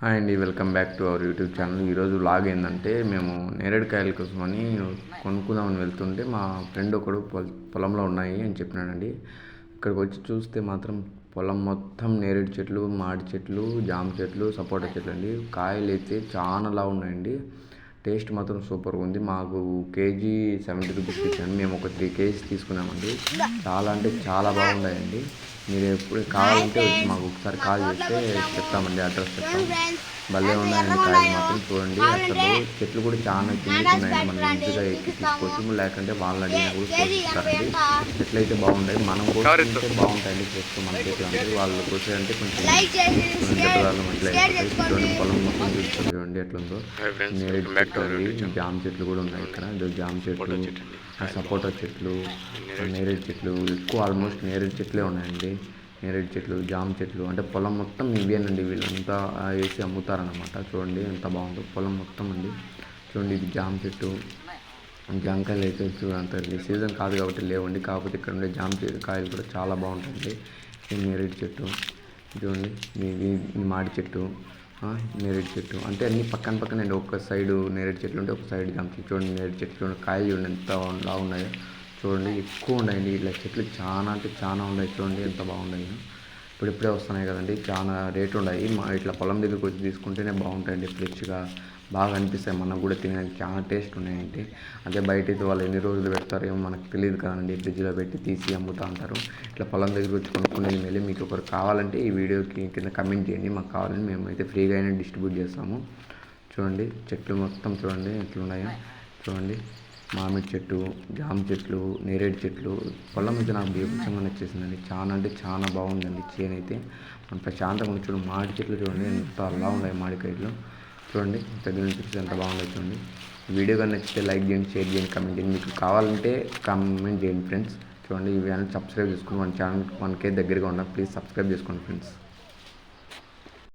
Hi అండి, welcome back to our YouTube channel. ఈరోజు vlog ఏంటంటే మేము నేరేడుకాయల కోసమని కొనుక్కుందామని వెళ్తుంటే మా ఫ్రెండ్ ఒకడు పొలంలో ఉన్నాయి అని చెప్పినాడండి. ఇక్కడికి వచ్చి చూస్తే మాత్రం పొలం మొత్తం నేరేడు చెట్లు, మామిడి చెట్లు, జామ చెట్లు, సపోటా చెట్లు అండి. కాయలు అయితే చాలా లావు ఉన్నాయండి. టేస్ట్ మాత్రం సూపర్గా ఉంది. మాకు కేజీ 70 రూపీస్ ఇచ్చాను. మేము ఒక 3 కేజీస్ తీసుకున్నామండి. చాలా అంటే చాలా బాగున్నాయండి. మీరు ఎప్పుడు కావాలంటే మాకు ఒకసారి కాల్ చేస్తే చెప్తామండి, అడ్రస్ చెప్తాం. భలే ఉన్నాయండి కాయలు మాత్రం. చూడండి, అసలు చెట్లు కూడా చాలా కిందికి ఉన్నాయండి. మనం ఈజీగా ఎక్కి తీసుకోవచ్చు, లేకంటే వాళ్ళని అడిగినా కూడా కోసిస్తారండి. చెట్లు అయితే బాగుంటాయి. మనం కోసుకుంటే బాగుంటాయండి. చేస్తూ మన చెట్లు అంటే వాళ్ళు కోసేదంటే కొంచెం చెట్టుదారులు మంచిగా అయిపోతాయి. చూడండి, పొలం మొత్తం చూడండి ఎట్లుందో. నేరేడు చెట్లు అండి, జామ చెట్లు కూడా ఉన్నాయి ఇక్కడ. జామ చెట్లు, సపోటా చెట్లు, నేరేడు చెట్లు ఎక్కువ, ఆల్మోస్ట్ నేరేడు చెట్లే ఉన్నాయండి. నేరేడు చెట్లు, జామ చెట్లు, అంటే పొలం మొత్తం ఇవేనండి. వీళ్ళంతా వేసి అమ్ముతారనమాట. చూడండి ఎంత బాగుందో పొలం మొత్తం అండి. చూడండి, ఇది జామ చెట్టు. జామకాయలు అయితే అంత సీజన్ కాదు కాబట్టి లేవండి. కాకపోతే ఇక్కడ ఉండే జామ కాయలు కూడా చాలా బాగుంటాయండి. ఈ నేరేడు చెట్టు చూడండి, ఇది మాడి చెట్టు, నేరేడు చెట్టు, అంటే అన్ని పక్కన పక్కన అండి. ఒక సైడు నేరేడు చెట్లు ఉంటే ఒక సైడ్ జామ చెట్లు. చూడండి, నేరేడు చెట్లు చూడండి, కాయలు చూడండి ఎంత బాగున్నాయో. చూడండి, ఎక్కువ ఉన్నాయండి ఇట్లా చెట్లు. చాలా అంటే చాలా ఉన్నాయి. చూడండి ఎంత బాగున్నాయి. ఇప్పుడిప్పుడే వస్తున్నాయి కదండి, చాలా రేటు ఉన్నాయి. ఇట్లా పొలం దగ్గరికి వచ్చి తీసుకుంటేనే బాగుంటాయండి. ఫ్రెష్గా బాగా అనిపిస్తాయి. మనకు కూడా తినడానికి చాలా టేస్ట్ ఉన్నాయండి. అదే బయట అయితే వాళ్ళు ఎన్ని రోజులు పెడతారేమో మనకు తెలియదు కదండి. ఫ్రిడ్జ్లో పెట్టి తీసి అమ్ముతూ ఉంటారు. ఇట్లా పొలం దగ్గరికి వచ్చి కొనుక్కునేది మేలే. మీకు ఒకరు కావాలంటే ఈ వీడియోకి కింద కమెంట్ చేయండి, మాకు కావాలని మేము అయితే ఫ్రీగా అయినా డిస్ట్రిబ్యూట్ చేస్తాము. చూడండి, చెట్లు మొత్తం చూడండి ఎట్లున్నాయో. చూడండి, మామిడి చెట్టు, జామ చెట్లు, నేరేడు చెట్లు. పొలం అయితే నాకు బీభత్సంగా నచ్చేసిందండి. చాలా అంటే చాలా బాగుందండి. చేను అయితే మన ప్రశాంతంగా ఉంది. చూడండి, మామిడి చెట్లు చూడండి ఎంత అలా ఉన్నాయి. మామిడికాయలు చూడండి, దగ్గర నుంచి ఎంత బాగుందో చూడండి. వీడియో కానీ నచ్చితే లైక్ చేయండి, షేర్ చేయండి, కమెంట్ చేయండి. మీకు కావాలంటే కామెంట్ చేయండి ఫ్రెండ్స్. చూడండి, ఇవి సబ్స్క్రైబ్ చేసుకోండి. మన ఛానల్ 1K దగ్గరగా ఉన్నాం. ప్లీజ్ సబ్స్క్రైబ్ చేసుకోండి ఫ్రెండ్స్.